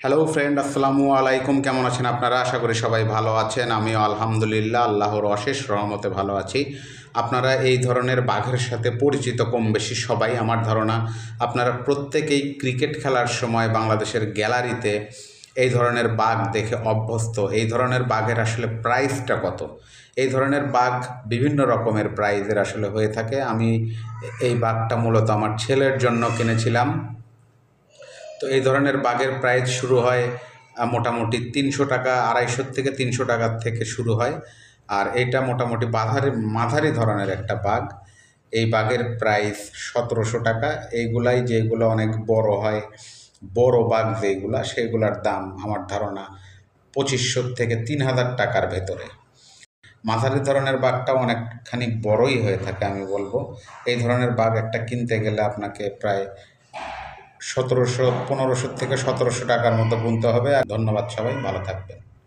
Hello friend, আসসালামু আলাইকুম। কেমন আছেন আপনারা? আশা করি সবাই ভালো আছেন। আমিও আলহামদুলিল্লাহ আল্লাহর অশেষ রহমতে ভালো আছি। আপনারা এই ধরনের বাঘের সাথে পরিচিত কম বেশি সবাই, আমার ধারণা। আপনারা প্রত্যেকেই ক্রিকেট খেলার সময় বাংলাদেশের গ্যালারিতে এই ধরনের বাঘ দেখে অভ্যস্ত। এই ধরনের বাঘের আসলে প্রাইসটা কত? এই ধরনের বাঘ বিভিন্ন রকমের প্রাইজের আসলে হয়ে থাকে। আমি এই বাঘটা মূলত আমার ছেলের জন্য কিনেছিলাম। তো এই ধরনের বাঘের প্রাইস শুরু হয় মোটামুটি ৩০০ টাকা, ২৫০ থেকে ৩০০ টাকার থেকে শুরু হয়। আর এটা মোটামুটি মাঝারি ধরনের একটা বাঘ। এই বাঘের প্রাইস ১৭০০ টাকা। এইগুলাই যেগুলো অনেক বড় হয়, বড় বাঘ যেগুলা, সেগুলার দাম আমার ধারণা ২৫০০ থেকে ৩০০০ টাকার ভেতরে। মাঝারি ধরনের বাঘটা অনেকখানি বড়ই হয়ে থাকে আমি বলবো। এই ধরনের বাঘ একটা কিনতে গেলে আপনাকে প্রায় ১৭০০, ১৫০০ থেকে ১৭০০ টাকার মতো গুনতে হবে। আর ধন্যবাদ, সবাই ভালো থাকবেন।